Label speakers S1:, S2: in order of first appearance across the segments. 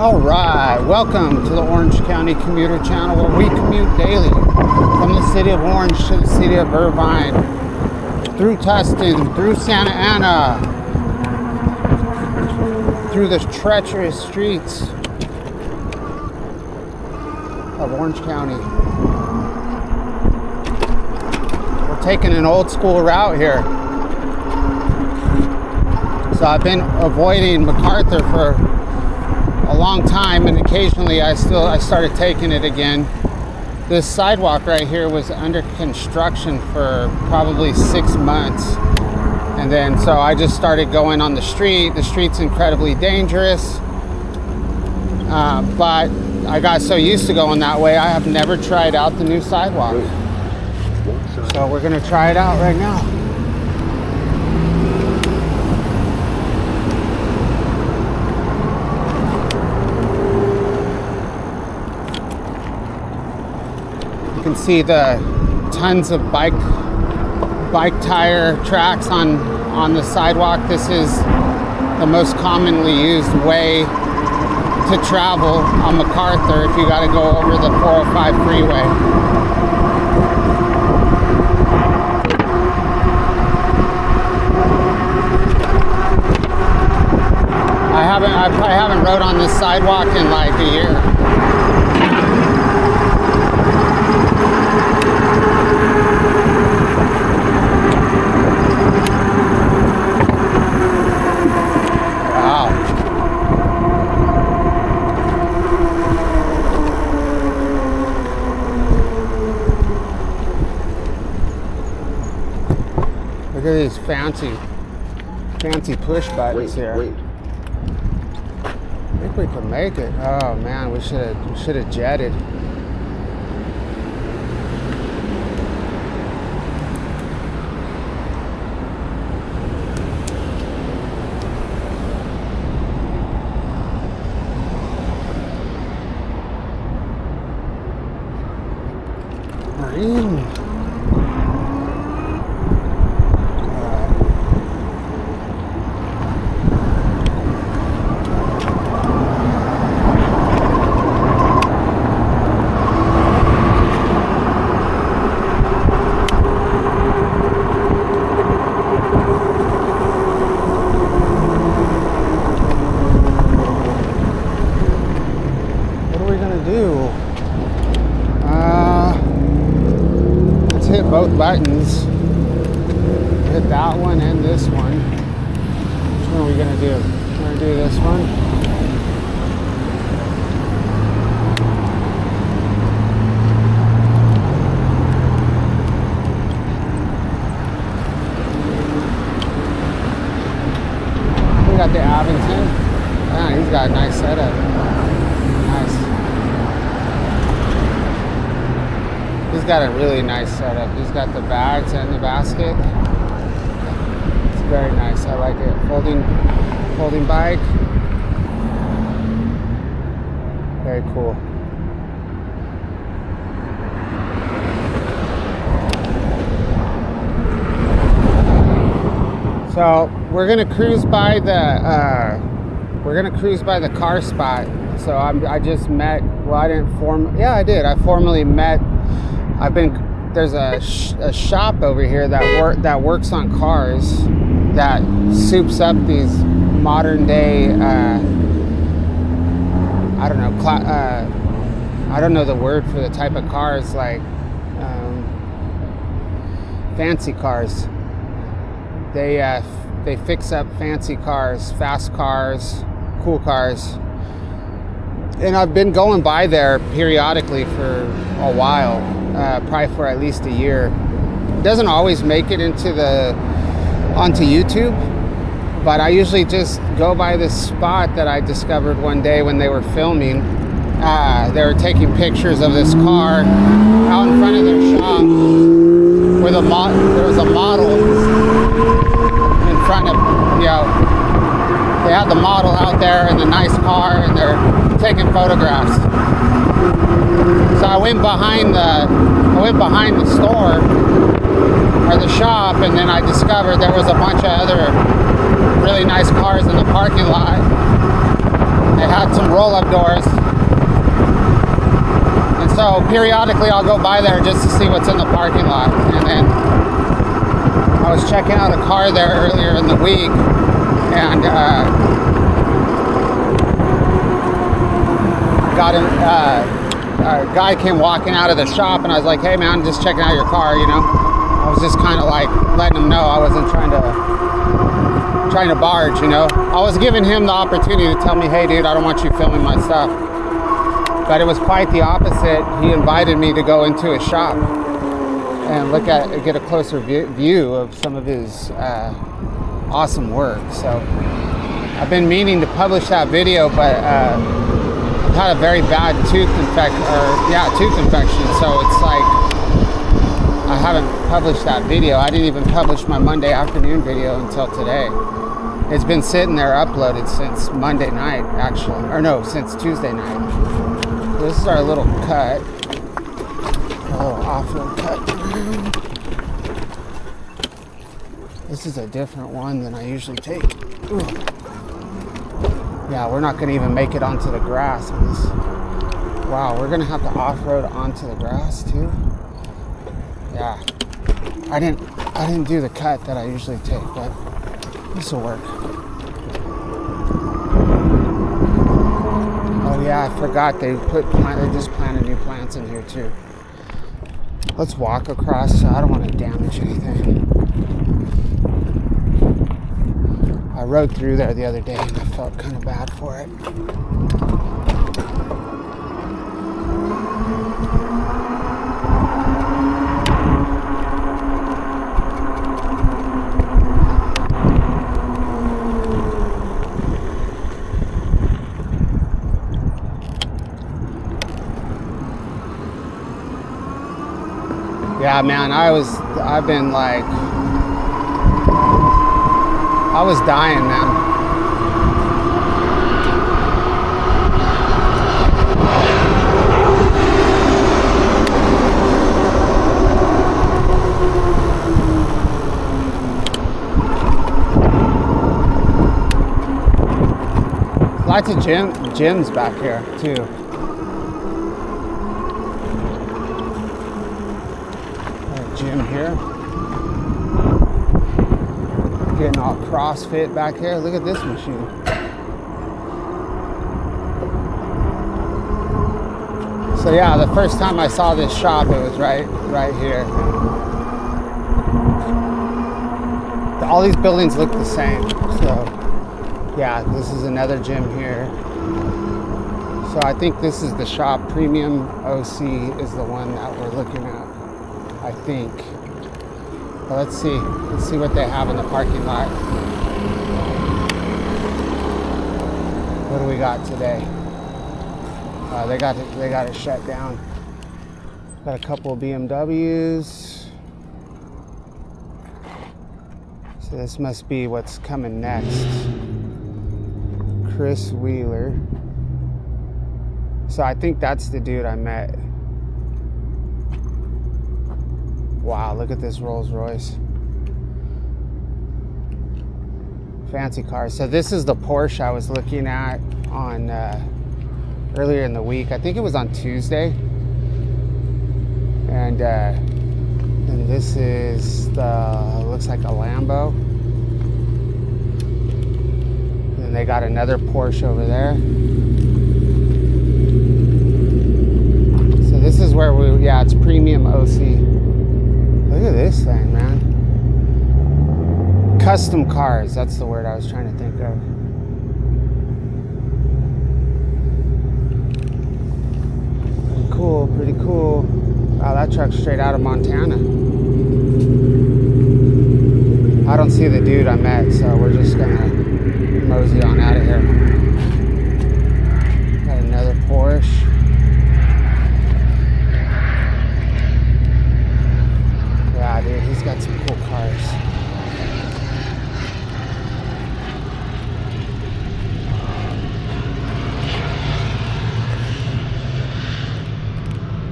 S1: All right, welcome to the Orange County Commuter Channel, where we commute daily from the city of Orange to the city of Irvine, through Tustin, through Santa Ana, through the treacherous streets of Orange County. We're taking an old school route here. So I've been avoiding MacArthur for a long time, and occasionally I started taking it again. This sidewalk right here was under construction for probably 6 months, and then so I just started going on the street. The street's incredibly dangerous, but I got so used to going that way, I have never tried out the new sidewalk. So we're gonna try it out right now. You can see the tons of bike tire tracks on the sidewalk. This is the most commonly used way to travel on MacArthur if you got to go over the 405 freeway. I haven't rode on this sidewalk in like a year. Look at these fancy push buttons here.
S2: Wait.
S1: I think we can make it. Oh man, we should have jetted. Marine. Hit both buttons. Hit that one and this one. Which one are we gonna do? We're gonna do this one. We got the Avington. Ah, he's got a nice setup. Nice. He's got a really nice setup. He's got the bags and the basket. It's very nice. I like it. Folding bike. Very cool. So we're gonna cruise by the car spot. So I just met. Well, I didn't I did. I formally met. There's a shop over here that works on cars, that soups up these modern day, I don't know the word for the type of cars, like fancy cars. They fix up fancy cars, fast cars, cool cars. And I've been going by there periodically for a while. Probably for at least a year. It doesn't always make it onto YouTube, but I usually just go by this spot that I discovered one day when they were filming. They were taking pictures of this car out in front of their shop, where there was a model in front of, they had the model out there in the nice car, and they're taking photographs. So I went behind the store or the shop, and then I discovered there was a bunch of other really nice cars in the parking lot. They had some roll-up doors. And so periodically I'll go by there just to see what's in the parking lot. And then I was checking out a car there earlier in the week, and a guy came walking out of the shop, and I was like, hey man, just checking out your car, you know. I was just kind of like letting him know I wasn't trying to barge, you know. I was giving him the opportunity to tell me, hey dude, I don't want you filming my stuff. But it was quite the opposite. He invited me to go into his shop and get a closer view of some of his awesome work. So I've been meaning to publish that video, but I've had a very bad tooth infection. So it's like I haven't published that video. I didn't even publish my Monday afternoon video until today. It's been sitting there uploaded since Monday night, actually, or no, since Tuesday night. This is our little cut. A little off-road cut. This is a different one than I usually take. Ooh. Yeah, we're not gonna even make it onto the grass on this. Wow, we're gonna have to off-road onto the grass too. Yeah, I didn't do the cut that I usually take, but this will work. Oh yeah, I forgot they just planted new plants in here too. Let's walk across so I don't want to damage anything. I rode through there the other day and I felt kind of bad for it. Yeah, man, I was dying, man. Lots of gyms back here too. Gym here. Getting all CrossFit back here. Look at this machine. So yeah, the first time I saw this shop, it was right here. All these buildings look the same. So yeah, this is another gym here. So I think this is the shop. Premium OC is the one that we're looking at, I think. But let's see what they have in the parking lot. What do we got today? They got it shut down. Got a couple of BMWs. So this must be what's coming next. Chris Wheeler. So I think that's the dude I met. Wow, look at this Rolls Royce. Fancy car. So this is the Porsche I was looking at on earlier in the week. I think it was on Tuesday. And this is looks like a Lambo. And they got another Porsche over there. So this is where it's premium OC. Look at this thing, man. Custom cars, that's the word I was trying to think of. Pretty cool, pretty cool. Wow, that truck's straight out of Montana. I don't see the dude I met, so we're just gonna mosey on out of here. Got another Porsche. Yeah, dude, he's got some cool cars.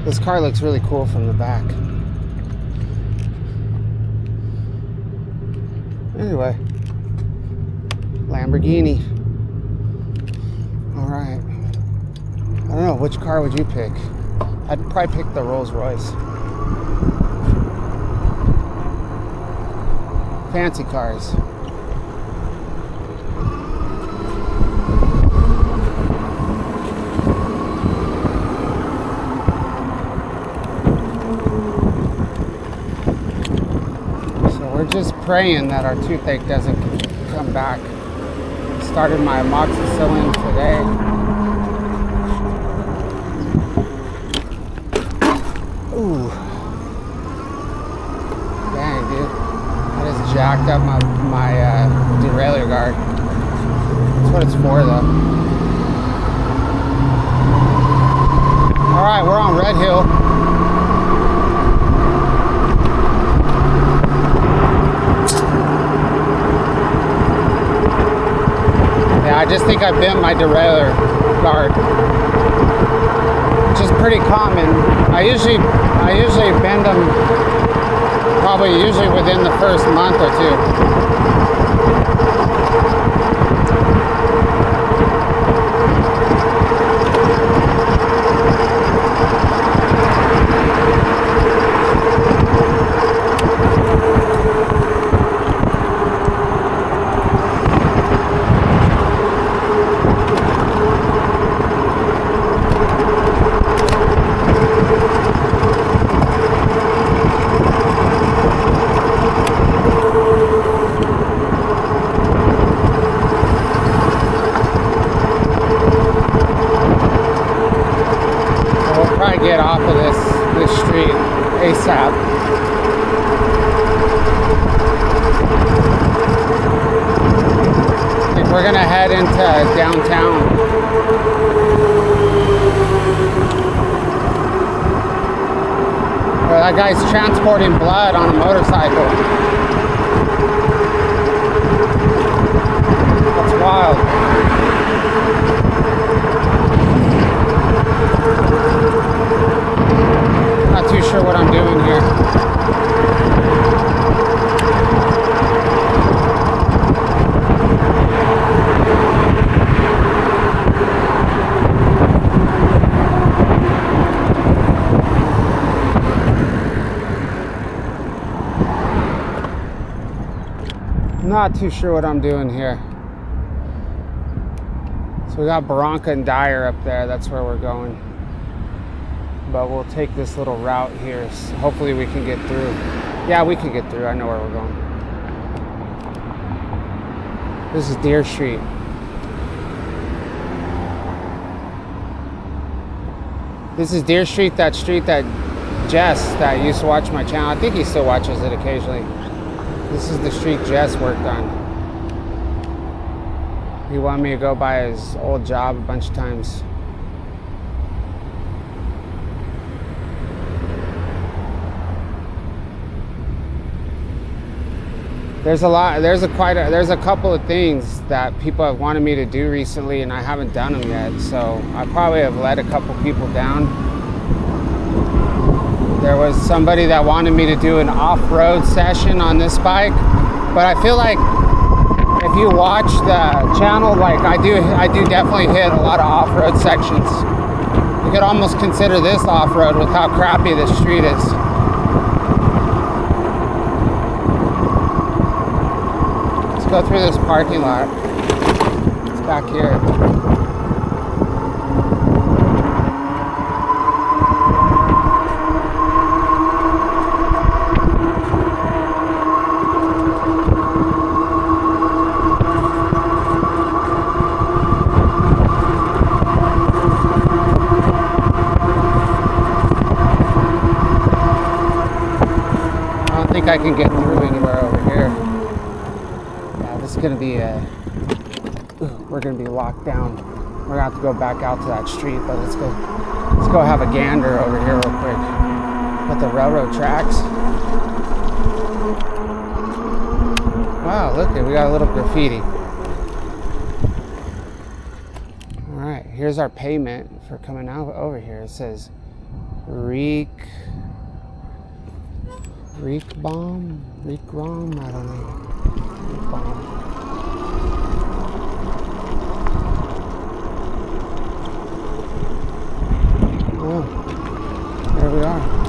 S1: This car looks really cool from the back. Anyway, Lamborghini. All right. I don't know, which car would you pick? I'd probably pick the Rolls Royce. Fancy cars. So we're just praying that our toothache doesn't come back. Started my amoxicillin today. Ooh. Dang, dude. I just jacked up my derailleur guard. That's what it's for, though. Alright, we're on Red Hill. Yeah, I just think I bent my derailleur guard, which is pretty common. I usually bend them probably usually within the first month or two. Get off of this street ASAP. I think we're gonna head into downtown. Well, that guy's transporting blood on a motorcycle. That's wild. Not too sure what I'm doing here. Not too sure what I'm doing here. So we got Barranca and Dyer up there. That's where we're going. But we'll take this little route here. So hopefully we can get through. Yeah, we can get through. I know where we're going. This is Deer Street. This is Deer Street, that street that Jess, that used to watch my channel, I think he still watches it occasionally. This is the street Jess worked on. He wanted me to go by his old job a bunch of times. There's a couple of things that people have wanted me to do recently and I haven't done them yet, so I probably have let a couple people down. There was somebody that wanted me to do an off-road session on this bike, but I feel like if you watch the channel, like I do definitely hit a lot of off-road sections. You could almost consider this off-road with how crappy this street is. Go through this parking lot. It's back here. I don't think I can get through anywhere over here. It's gonna be we're gonna be locked down. We're gonna have to go back out to that street, but let's go have a gander over here real quick at the railroad tracks. Wow, look, we got a little graffiti. All right, here's our payment for coming out over here. It says Reek Bomb, I don't know. Yeah, there we are.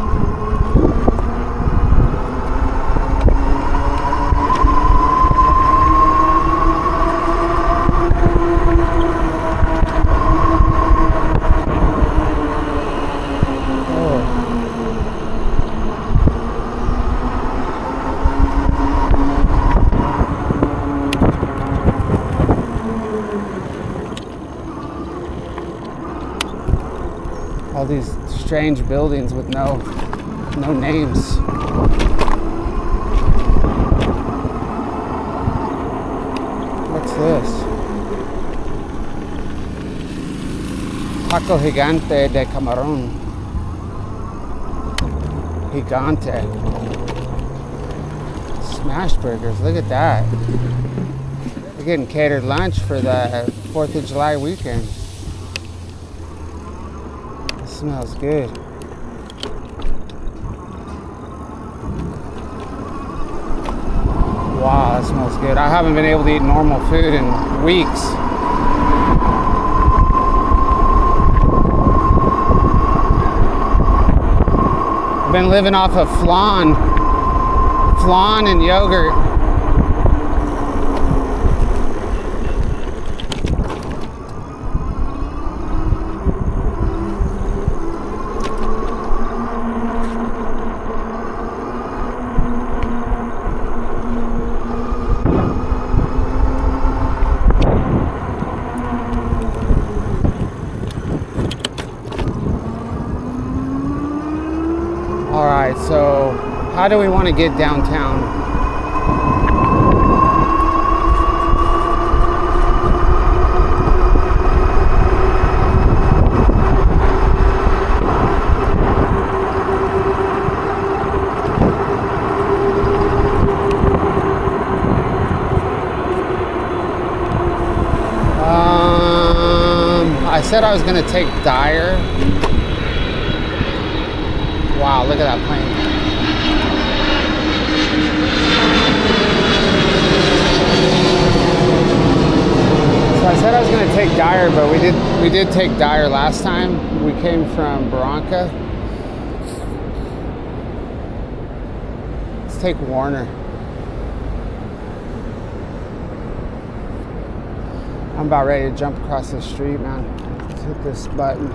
S1: All these strange buildings with no names. What's this? Taco Gigante de Camarón. Gigante. Smash burgers, look at that. They're getting catered lunch for the 4th of July weekend. Smells good. Wow, that smells good. I haven't been able to eat normal food in weeks. I've been living off of flan and yogurt. Alright, so how do we want to get downtown? I said I was going to take Dyer. Wow, look at that plane. So I said I was going to take Dyer, but we did take Dyer last time. We came from Barranca. Let's take Warner. I'm about ready to jump across the street, man. Let's hit this button.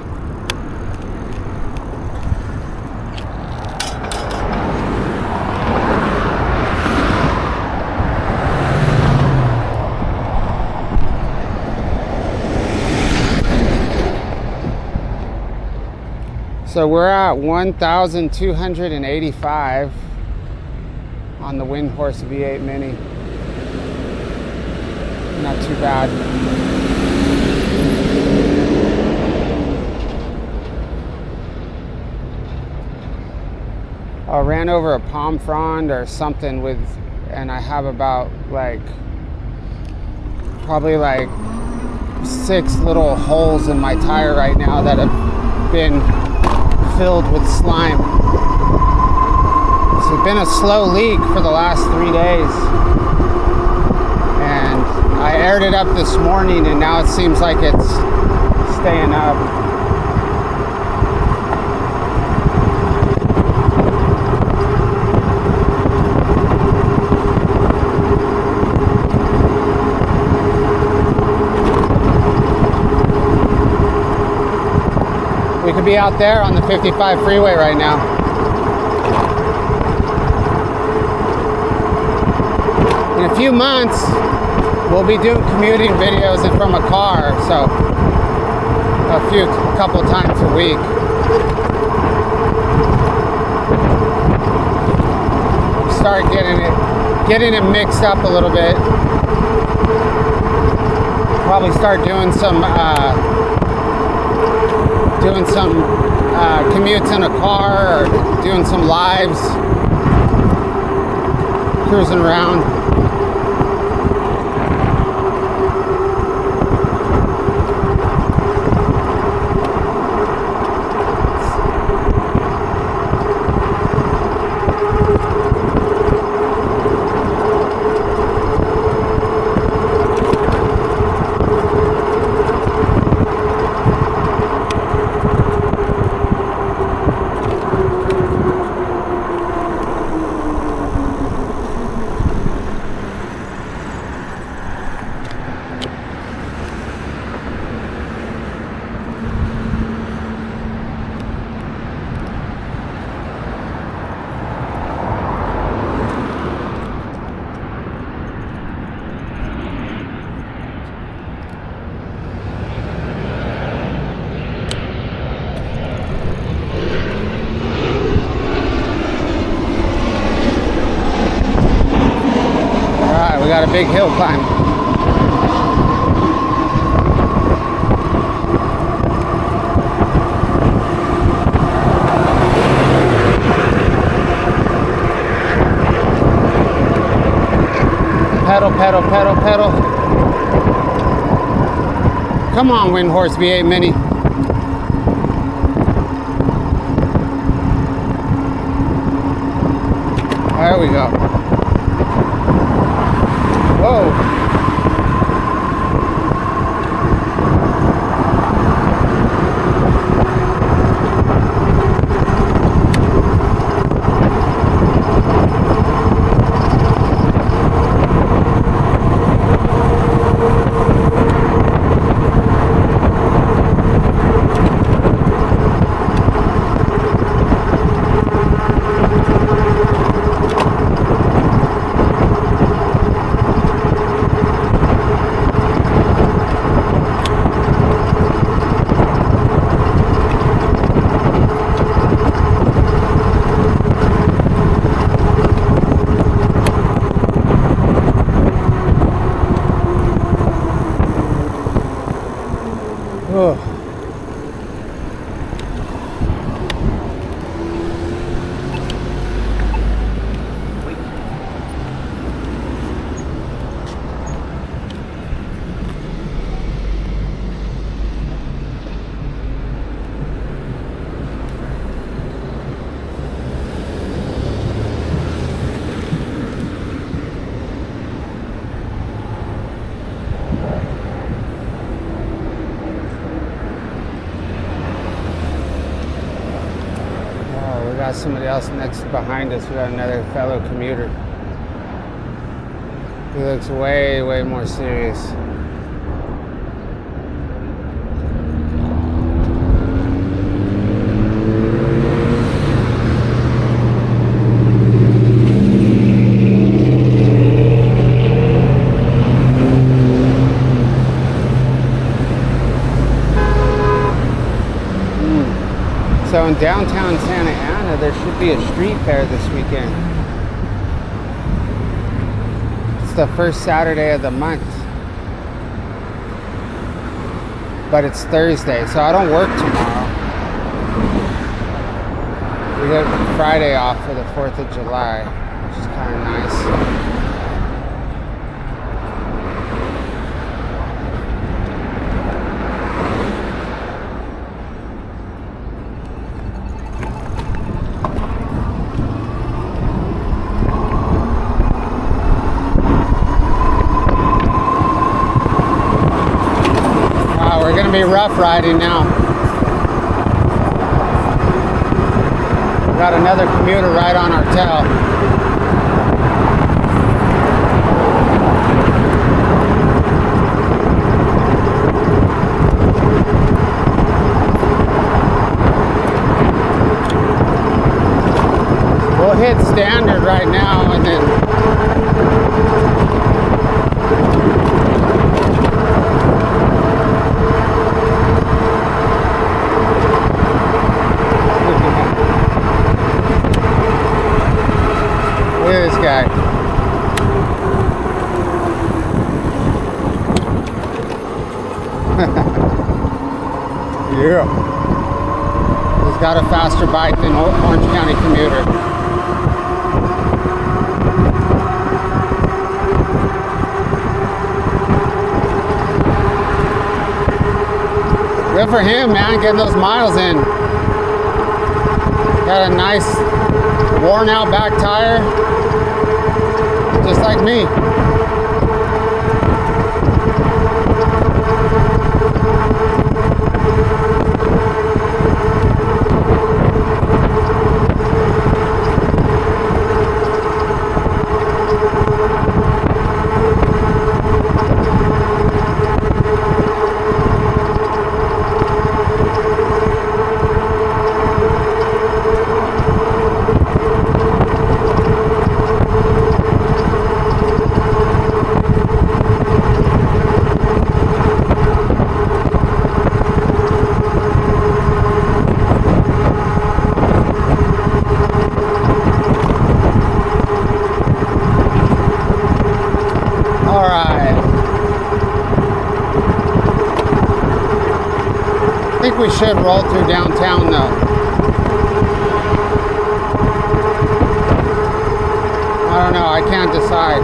S1: So we're at 1,285 on the Windhorse V8 Mini. Not too bad. I ran over a palm frond or something and I have about probably 6 little holes in my tire right now that have been filled with slime. So it's been a slow leak for the last 3 days. And I aired it up this morning and now it seems like it's staying up. We could be out there on the 55 freeway right now. In a few months, we'll be doing commuting videos and from a car, so a couple times a week. Start getting it mixed up a little bit. Probably start doing some commutes in a car or doing some lives, cruising around. a big hill climb. Pedal, pedal, pedal, pedal. Come on, Wind Horse V8 Mini. There we go. Whoa. Got somebody else next behind us. We got another fellow commuter. He looks way, way more serious. So in downtown Santa Ana, there should be a street fair this weekend. It's the first Saturday of the month. But it's Thursday, so I don't work tomorrow. We get Friday off for the 4th of July, which is kind of nice. Be rough riding now. Got another commuter right on our tail. We'll hit standard right now and then guy. Yeah. He's got a faster bike than Orange County Commuter. Good for him, man, getting those miles in. Got a nice worn out back tire. Just like me. should roll through downtown though. I don't know, I can't decide.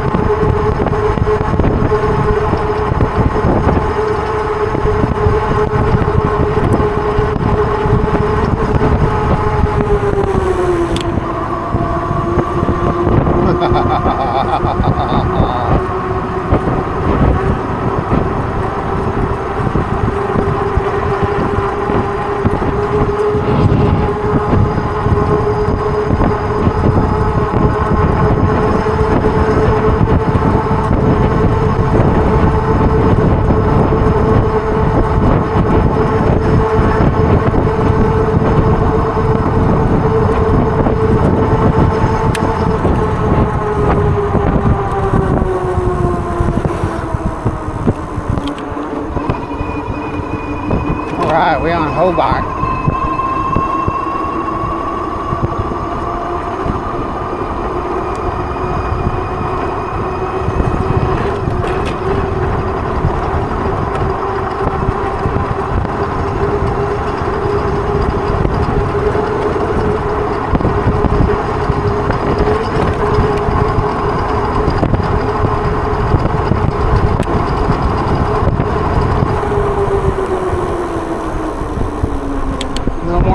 S1: Alright, we're on Hobart.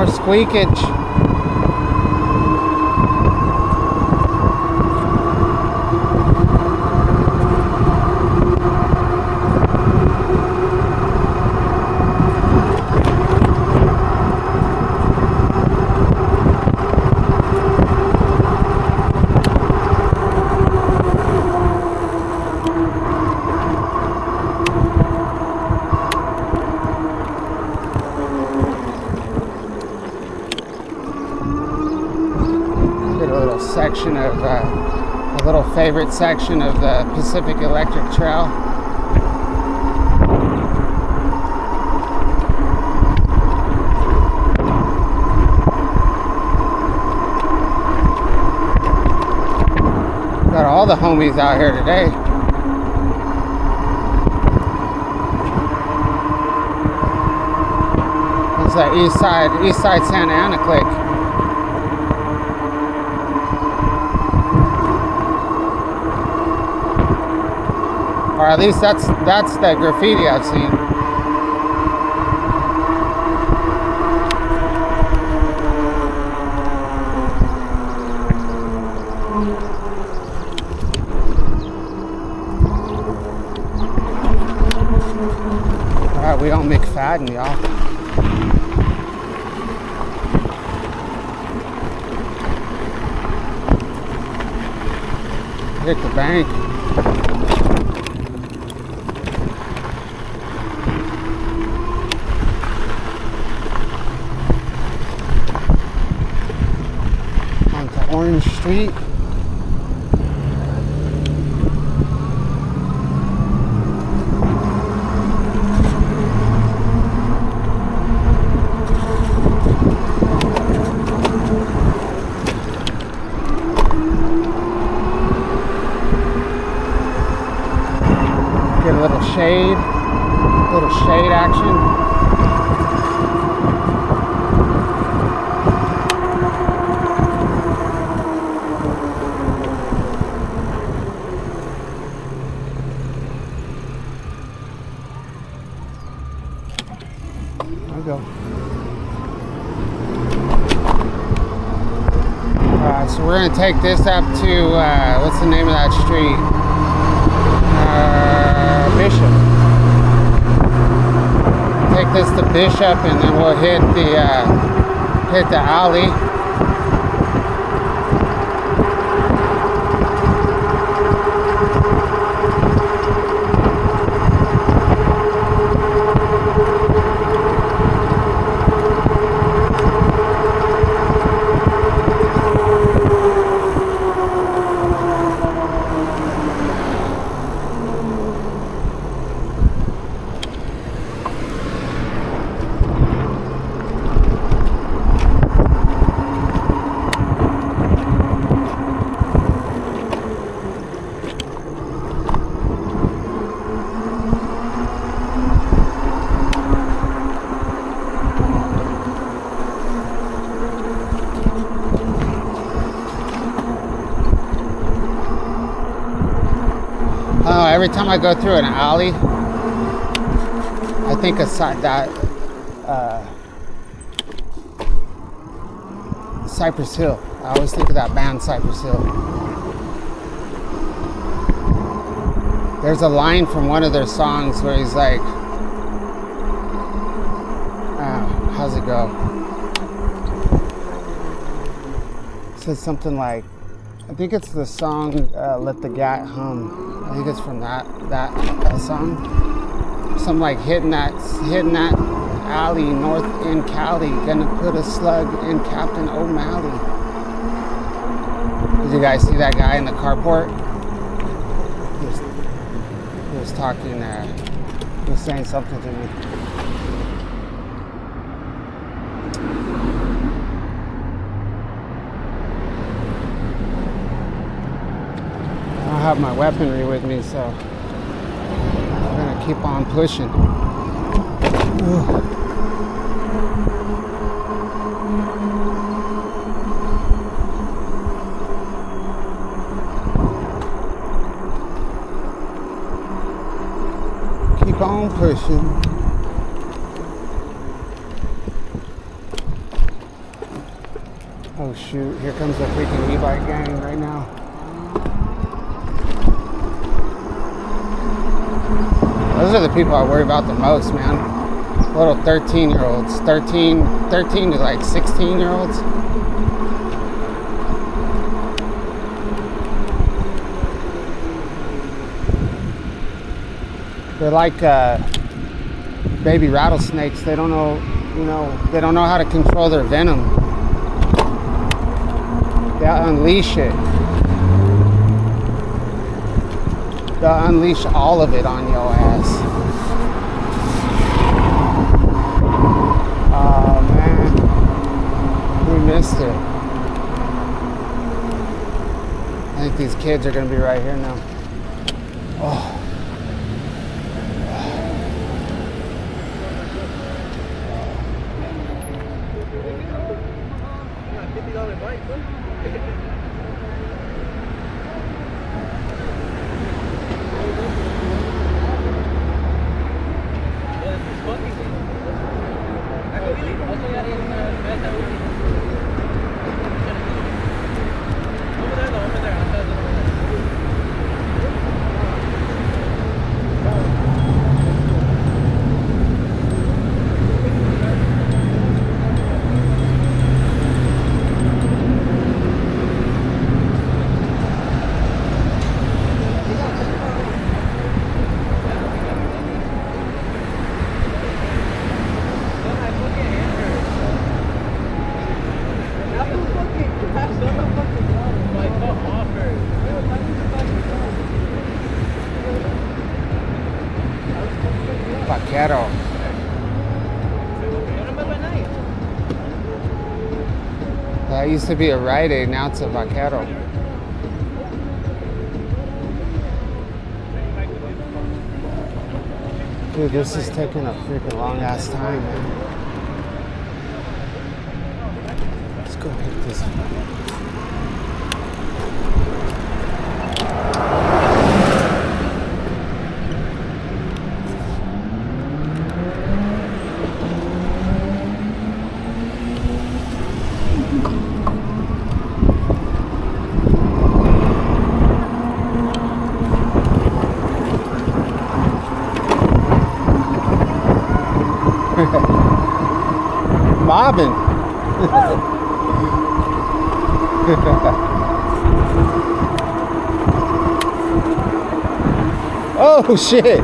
S1: Squeakage. Section of a little favorite section of the Pacific Electric Trail. Got all the homies out here today. It's that East Side Santa Ana clique. Or at least that's the graffiti I've seen. Alright, we on McFadden, y'all. Hit the bank. Orange Street. Get a little shade action. Go. Alright, so we're going to take this up to, what's the name of that street? Bishop. Take this to Bishop and then we'll hit the alley. every time I go through an alley, I think aside that Cypress Hill. I always think of that band Cypress Hill. There's a line from one of their songs where he's like, how's it go? It says something like, I think it's the song Let the Gat Hum. I think it's from that song. Something like hitting that alley north in Cali, gonna put a slug in Captain O'Malley. Did you guys see that guy in the carport? He was talking, he was saying something to me. I don't have my weaponry with me, so I'm gonna keep on pushing. Ooh. Keep on pushing. Oh shoot, here comes the freaking eBike gang right now. Those are the people I worry about the most, man. Little 13-year-olds, 13 to like 16-year-olds. They're like baby rattlesnakes. They don't know, they don't know how to control their venom. They'll unleash it. They'll unleash all of it on your ass. Oh man, we missed it. I think these kids are gonna be right here now. Oh. Vaquero. That used to be a Rite Aid, now it's a Vaquero. Dude, this is taking a freaking long ass time, man. Let's go hit this. Mobbing. Oh shit.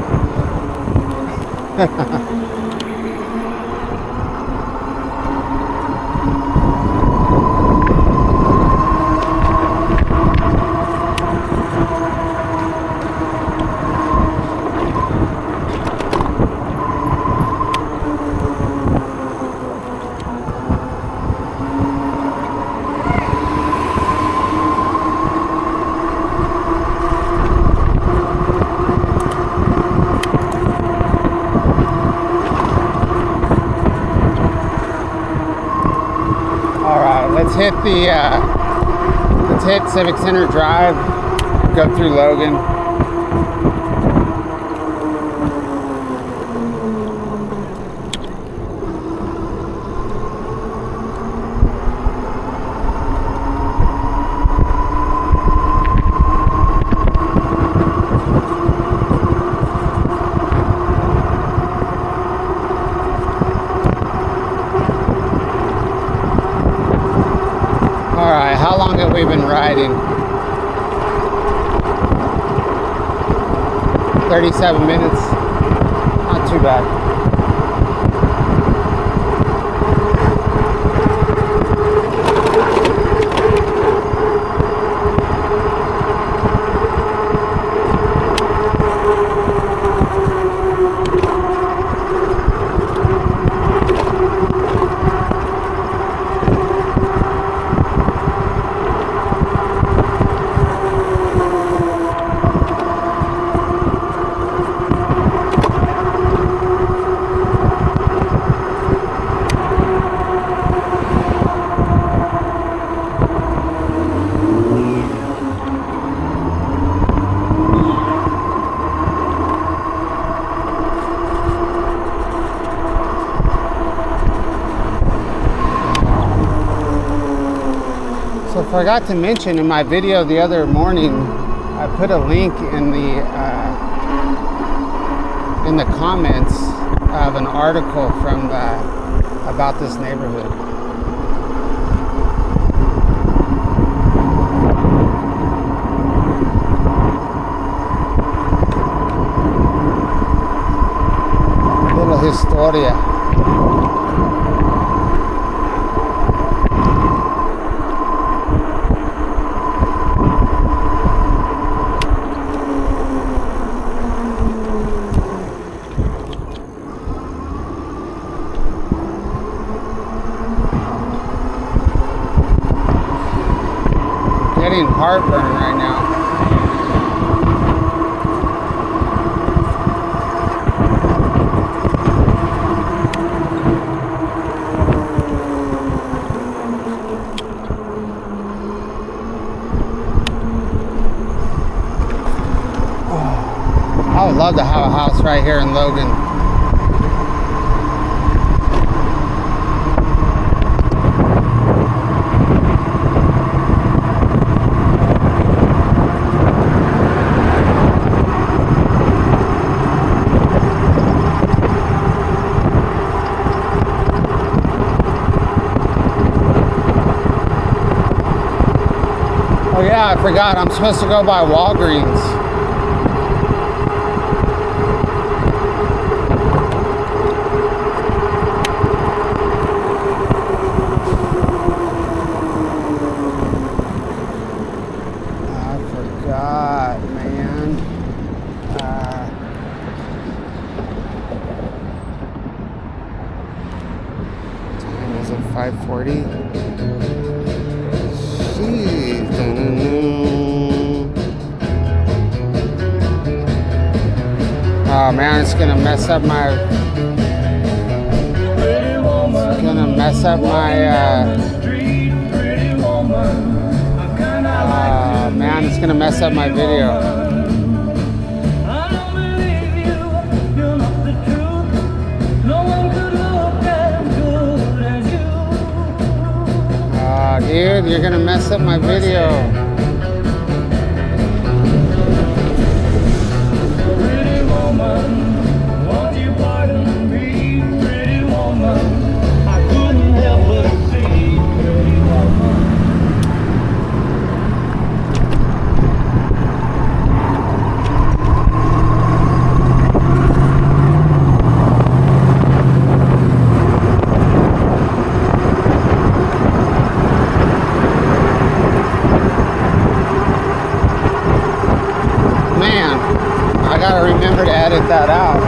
S1: Let's hit Civic Center Drive, go through Logan. How long have we been riding? 37 minutes. Not too bad. So I forgot to mention in my video the other morning, I put a link in the comments of an article from about this neighborhood. Little historia. Getting heartburn right now. I would love to have a house right here in Logan. Oh yeah, I forgot. I'm supposed to go by Walgreens. I forgot, man. Time is it 5:40? Oh man, it's gonna mess up my. It's gonna mess up my. Man, it's gonna mess up my video. Dude, you're gonna mess up my video. I gotta remember to edit that out.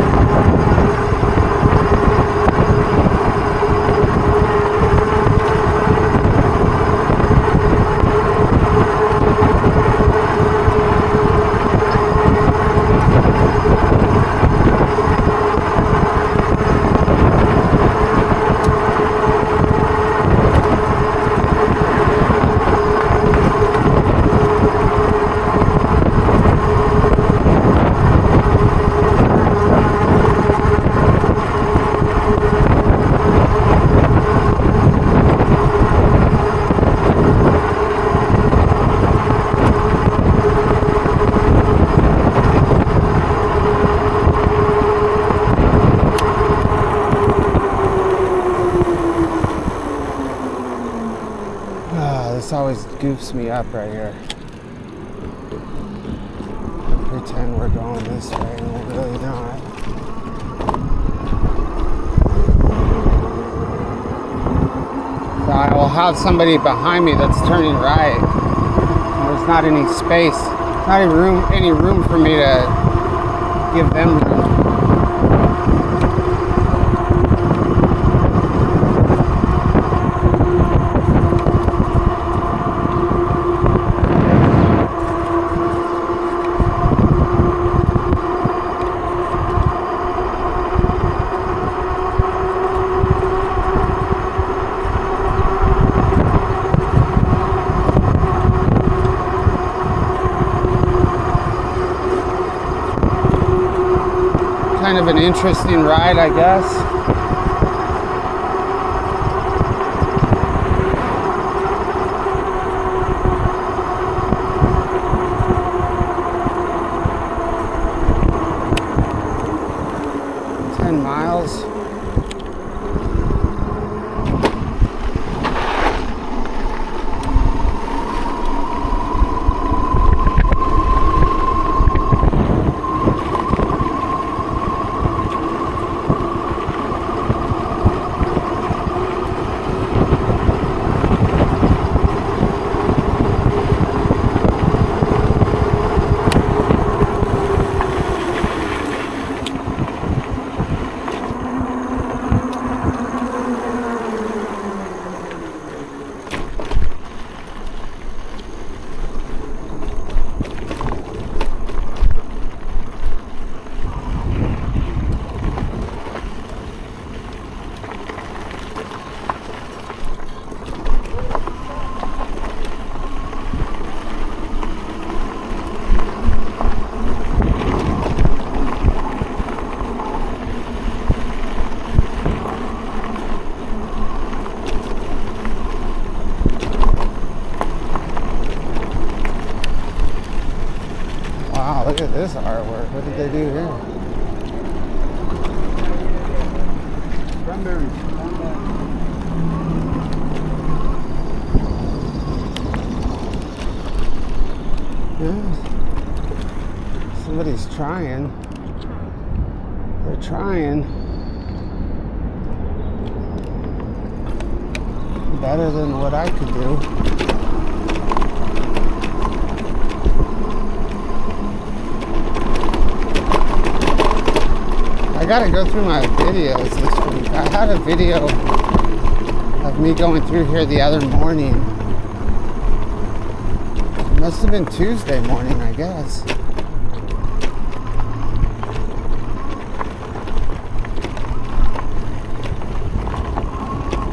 S1: This always goofs me up right here. Pretend we're going this way and we're really not. So I will have somebody behind me that's turning right. There's not any space, not any room for me to give them room. Kind of an interesting ride, I guess. Wow, look at this artwork. What did they do here? Cranberries. Yeah. Somebody's trying. They're trying. Better than what I could do. I gotta go through my videos this week. I had a video of me going through here the other morning. It must have been Tuesday morning, I guess.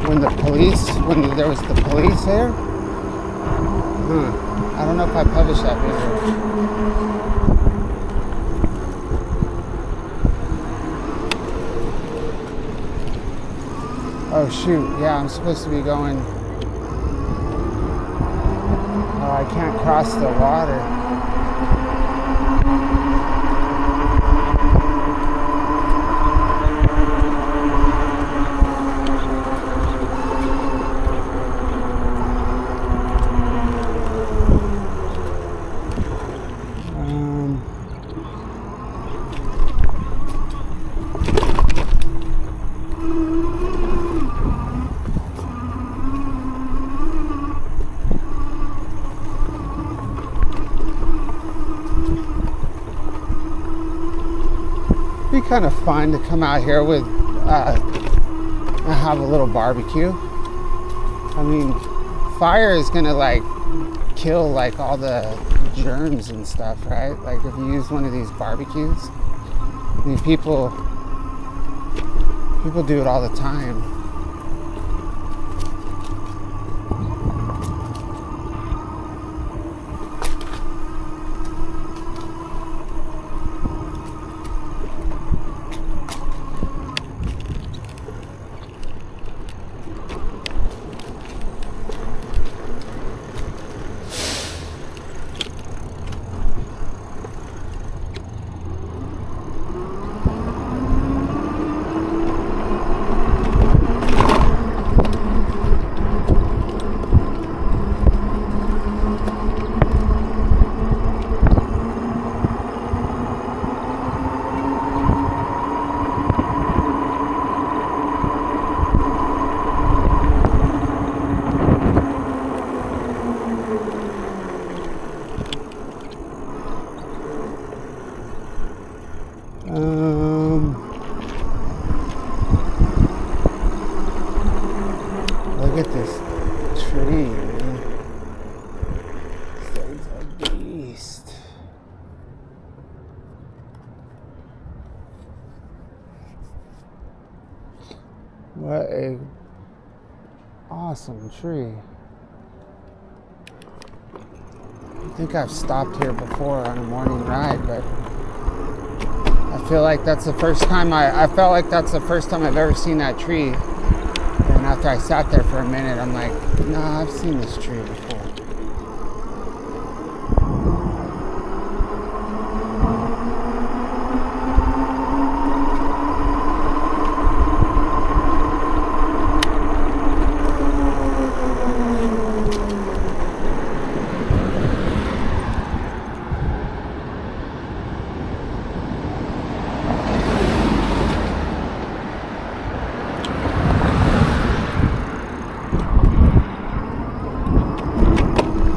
S1: When there was the police here? I don't know if I published that video. Oh shoot, yeah, I'm supposed to be going. Oh, I can't cross the water. Be kind of fun to come out here with and have a little barbecue. I mean, fire is gonna like kill like all the germs and stuff, right? Like if you use one of these barbecues. I mean, people do it all the time. What a awesome tree. I think I've stopped here before on a morning ride, but I feel like that's the first time I felt like that's the first time I've ever seen that tree. And after I sat there for a minute, I'm like, nah, I've seen this tree before.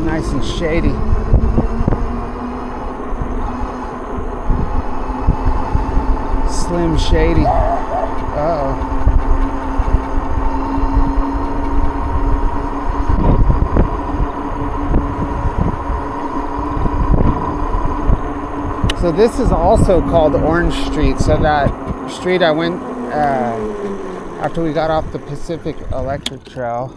S1: Nice and shady. Slim Shady. Uh-oh. So this is also called Orange Street. So that street I went after we got off the Pacific Electric Trail.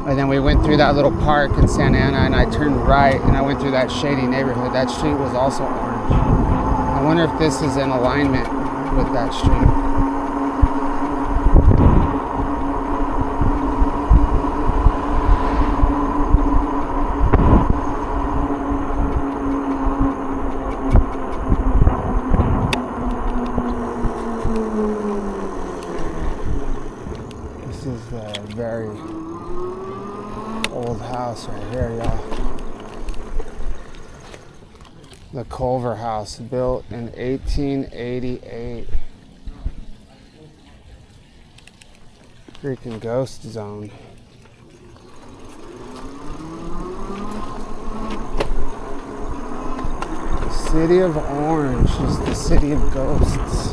S1: And then we went through that little park in Santa Ana, and I turned right, and I went through that shady neighborhood. That street was also orange. I wonder if this is in alignment with that street. This is a very old house right here, y'all. The Culver House, built in 1888. Freaking ghost zone. The city of Orange is the city of ghosts.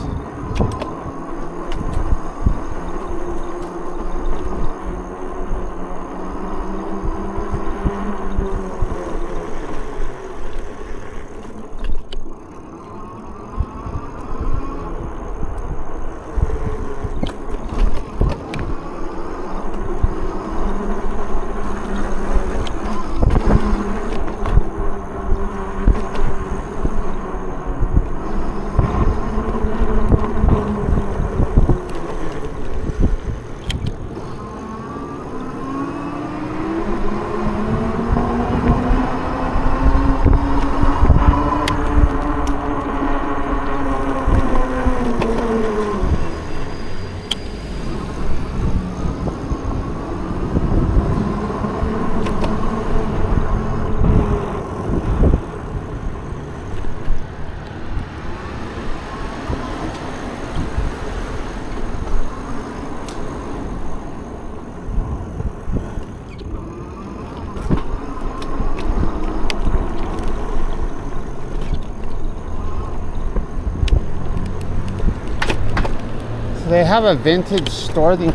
S1: They have a vintage clothing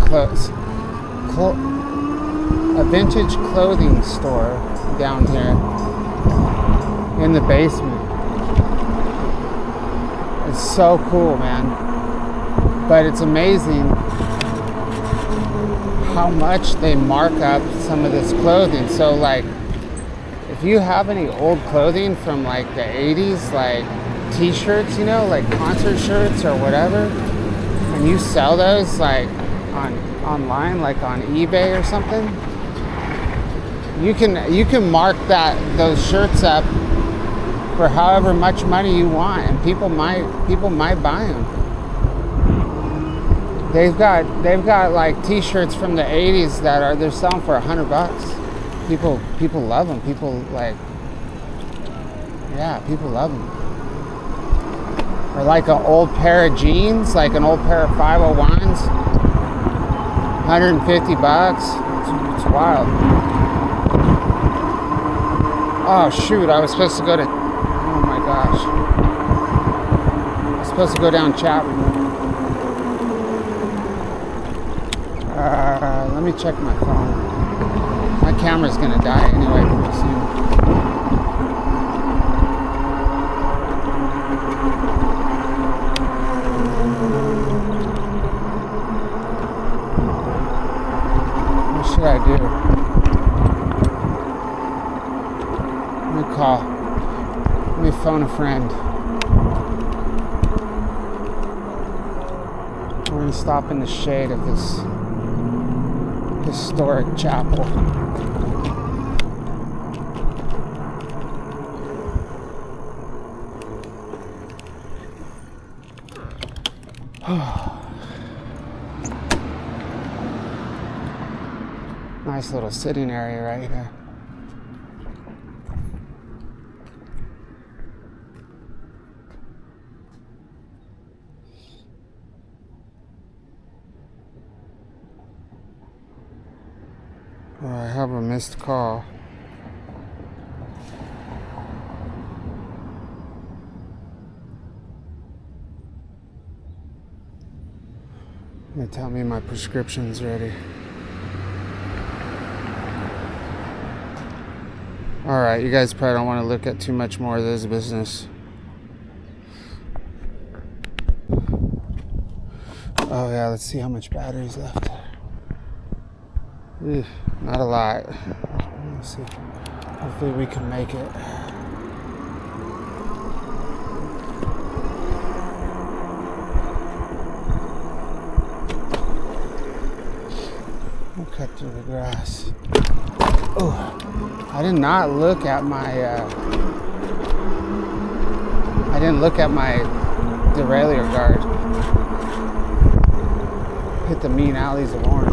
S1: store down here in the basement. It's so cool, man. But it's amazing how much they mark up some of this clothing. So like, if you have any old clothing from like the 80s, like t-shirts, you know, like concert shirts or whatever, and you sell those like online, like on eBay or something, you can mark those shirts up for however much money you want, and people might buy them. They've got like t-shirts from the 80s that they're selling for $100. People love them. People love them. Or like an old pair of jeans, like an old pair of 501s, $150. It's wild. Oh shoot, I was supposed to go to, oh my gosh. I was supposed to go down Chapman. Let me check my phone. My camera's gonna die anyway pretty soon. call. Let me phone a friend. We're gonna stop in the shade of this historic chapel. Nice little sitting area right here. Oh, I have a missed call. They tell me my prescription's ready. Alright, you guys probably don't want to look at too much more of this business. Oh yeah, let's see how much battery's left. Not a lot. Let's see. Hopefully we can make it. We'll cut through the grass. Oh, I did not look at my derailleur guard. Hit the mean alleys of Orange.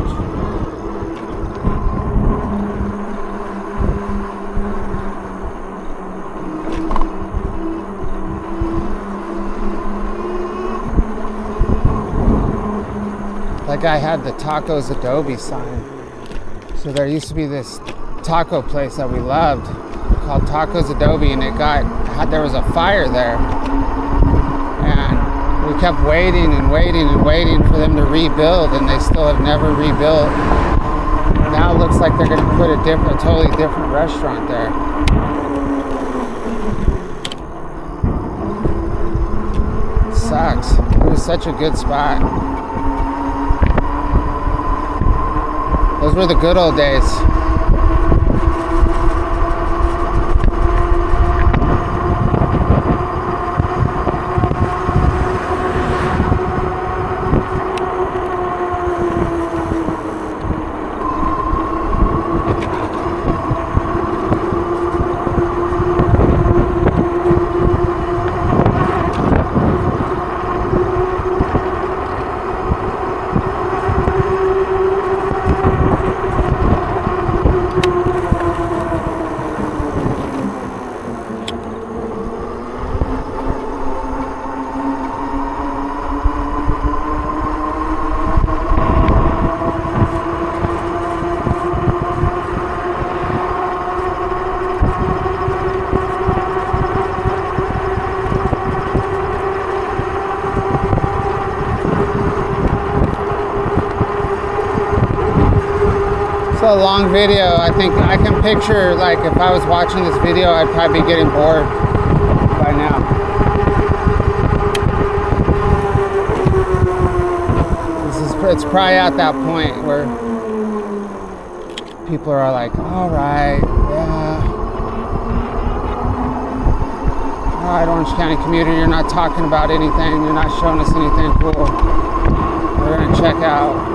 S1: That guy had the Tacos Adobe sign. So there used to be this taco place that we loved called Tacos Adobe, and there was a fire there. And we kept waiting and waiting and waiting for them to rebuild, and they still have never rebuilt. Now it looks like they're gonna put a totally different restaurant there. It sucks. It was such a good spot. Those were the good old days. It's a long video. I think I can picture, like, if I was watching this video, I'd probably be getting bored by now. It's probably at that point where people are like, all right, yeah. All right, Orange County Commuter, you're not talking about anything. You're not showing us anything cool. We're gonna check out.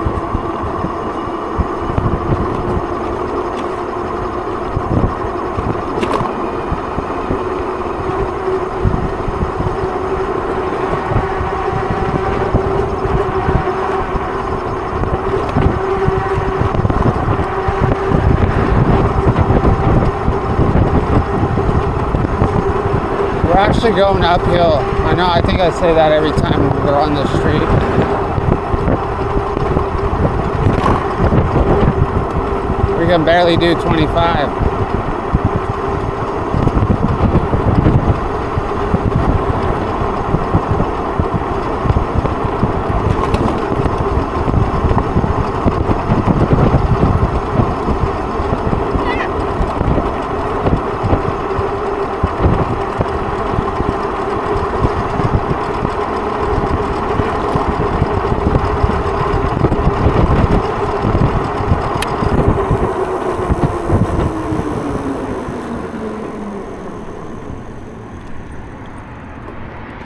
S1: We're actually going uphill. I know, I think I say that every time we're on the street. We can barely do 25.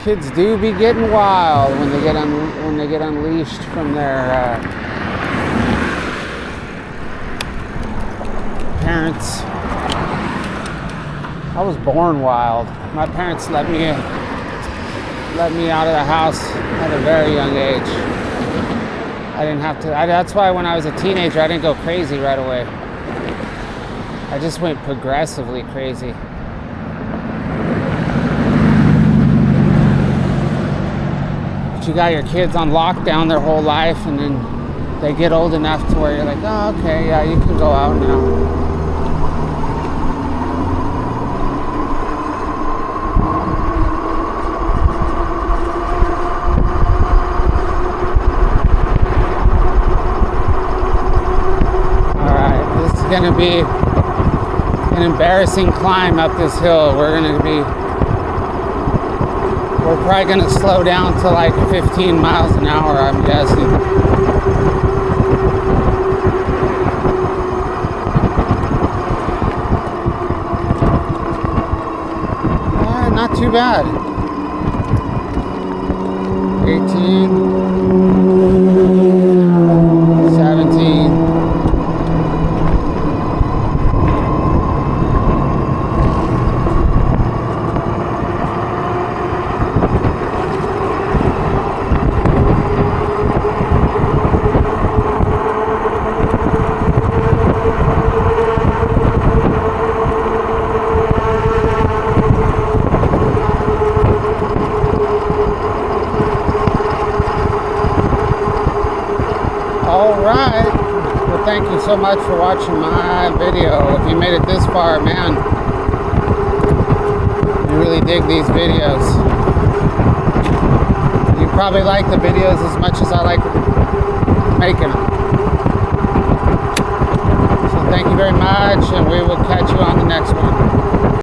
S1: Kids do be getting wild when they get unleashed from their parents. I was born wild. My parents let me out of the house at a very young age. I didn't have to. That's why when I was a teenager, I didn't go crazy right away. I just went progressively crazy. But you got your kids on lockdown their whole life, and then they get old enough to where you're like, oh, okay, yeah, you can go out now. Going to be an embarrassing climb up this hill. We're probably going to slow down to like 15 miles an hour, I'm guessing. Not too bad. 18, 17. Alright, well thank you so much for watching my video. If you made it this far, man, you really dig these videos. You probably like the videos as much as I like making them. So thank you very much, and we will catch you on the next one.